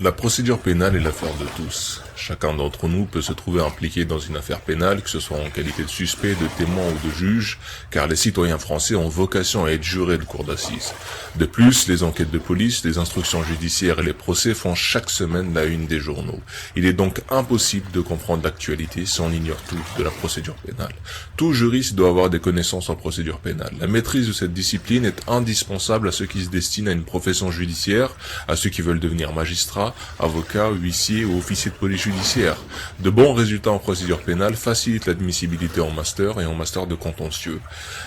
La procédure pénale est l'affaire de tous. Chacun d'entre nous peut se trouver impliqué dans une affaire pénale, que ce soit en qualité de suspect, de témoin ou de juge, car les citoyens français ont vocation à être jurés de cour d'assises. De plus, les enquêtes de police, les instructions judiciaires et les procès font chaque semaine la une des journaux. Il est donc impossible de comprendre l'actualité si on ignore tout de la procédure pénale. Tout juriste doit avoir des connaissances en procédure pénale. La maîtrise de cette discipline est indispensable à ceux qui se destinent à une profession judiciaire, à ceux qui veulent devenir magistrats, avocats, huissiers ou officiers de police judiciaire. De bons résultats en procédure pénale facilitent l'admissibilité en master et en master de contentieux.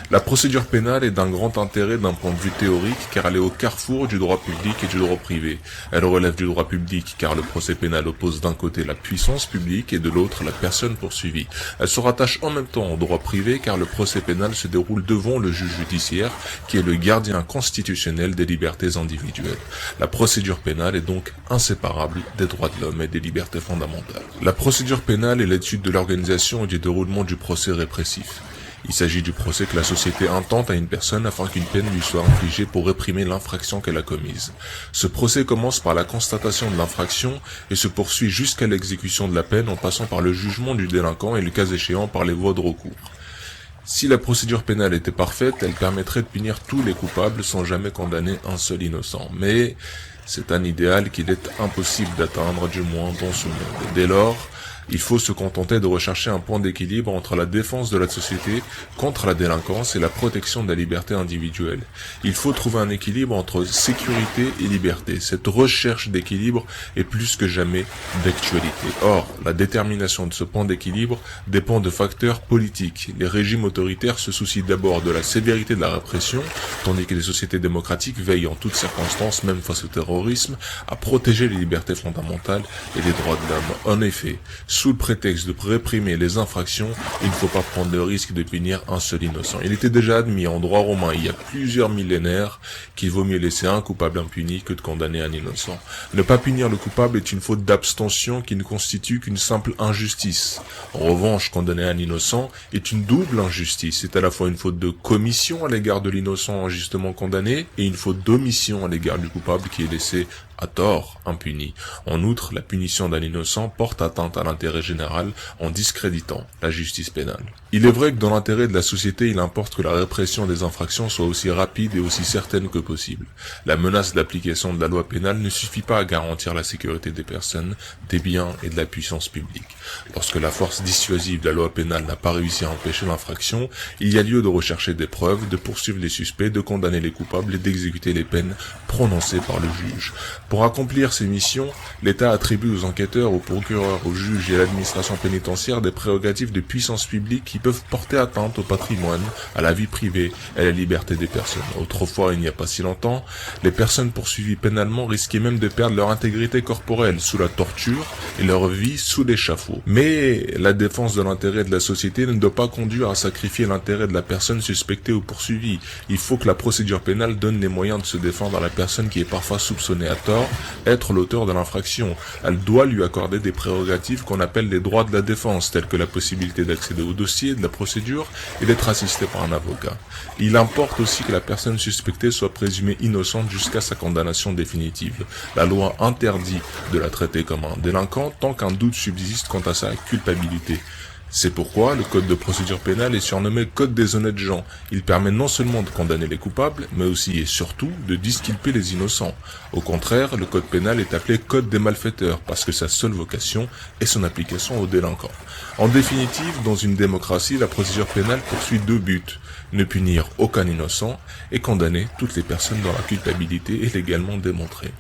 La procédure pénale est d'un grand intérêt d'un point de vue théorique car elle est au carrefour du droit public et du droit privé. Elle relève du droit public car le procès pénal oppose d'un côté la puissance publique et de l'autre la personne poursuivie. Elle se rattache en même temps au droit privé car le procès pénal se déroule devant le juge judiciaire qui est le gardien constitutionnel des libertés individuelles. La procédure pénale est donc inséparable des droits de l'homme et des libertés fondamentales. La procédure pénale est l'étude de l'organisation et du déroulement du procès répressif. Il s'agit du procès que la société intente à une personne afin qu'une peine lui soit infligée pour réprimer l'infraction qu'elle a commise. Ce procès commence par la constatation de l'infraction et se poursuit jusqu'à l'exécution de la peine en passant par le jugement du délinquant et le cas échéant par les voies de recours. Si la procédure pénale était parfaite, elle permettrait de punir tous les coupables sans jamais condamner un seul innocent. Mais c'est un idéal qu'il est impossible d'atteindre, du moins dans ce monde. Dès lors, il faut se contenter de rechercher un point d'équilibre entre la défense de la société contre la délinquance et la protection de la liberté individuelle. Il faut trouver un équilibre entre sécurité et liberté. Cette recherche d'équilibre est plus que jamais d'actualité. Or, la détermination de ce point d'équilibre dépend de facteurs politiques. Les régimes autoritaires se soucient d'abord de la sévérité de la répression, tandis que les sociétés démocratiques veillent en toutes circonstances, même face au terrorisme, à protéger les libertés fondamentales et les droits de l'homme. En effet, sous le prétexte de réprimer les infractions, il ne faut pas prendre le risque de punir un seul innocent. Il était déjà admis en droit romain il y a plusieurs millénaires qu'il vaut mieux laisser un coupable impuni que de condamner un innocent. Ne pas punir le coupable est une faute d'abstention qui ne constitue qu'une simple injustice. En revanche, condamner un innocent est une double injustice. C'est à la fois une faute de commission à l'égard de l'innocent injustement condamné et une faute d'omission à l'égard du coupable qui est laissé à tort impuni. En outre, la punition d'un innocent porte atteinte à l'intérêt général en discréditant la justice pénale. Il est vrai que dans l'intérêt de la société, il importe que la répression des infractions soit aussi rapide et aussi certaine que possible. La menace d'application de la loi pénale ne suffit pas à garantir la sécurité des personnes, des biens et de la puissance publique. Lorsque la force dissuasive de la loi pénale n'a pas réussi à empêcher l'infraction, il y a lieu de rechercher des preuves, de poursuivre les suspects, de condamner les coupables et d'exécuter les peines prononcées par le juge. Pour accomplir ces missions, l'État attribue aux enquêteurs, aux procureurs, aux juges et à l'administration pénitentiaire des prérogatives de puissance publique qui peuvent porter atteinte au patrimoine, à la vie privée et à la liberté des personnes. Autrefois, il n'y a pas si longtemps, les personnes poursuivies pénalement risquaient même de perdre leur intégrité corporelle sous la torture et leur vie sous l'échafaud. Mais la défense de l'intérêt de la société ne doit pas conduire à sacrifier l'intérêt de la personne suspectée ou poursuivie. Il faut que la procédure pénale donne les moyens de se défendre à la personne qui est parfois soupçonnée à tort être l'auteur de l'infraction. Elle doit lui accorder des prérogatives qu'on appelle les droits de la défense, tels que la possibilité d'accéder au dossier de la procédure et d'être assisté par un avocat. Il importe aussi que la personne suspectée soit présumée innocente jusqu'à sa condamnation définitive. La loi interdit de la traiter comme un délinquant tant qu'un doute subsiste quant à sa culpabilité. C'est pourquoi le code de procédure pénale est surnommé code des honnêtes gens. Il permet non seulement de condamner les coupables, mais aussi et surtout de disculper les innocents. Au contraire, le code pénal est appelé code des malfaiteurs, parce que sa seule vocation est son application aux délinquants. En définitive, dans une démocratie, la procédure pénale poursuit deux buts: ne punir aucun innocent et condamner toutes les personnes dont la culpabilité est légalement démontrée.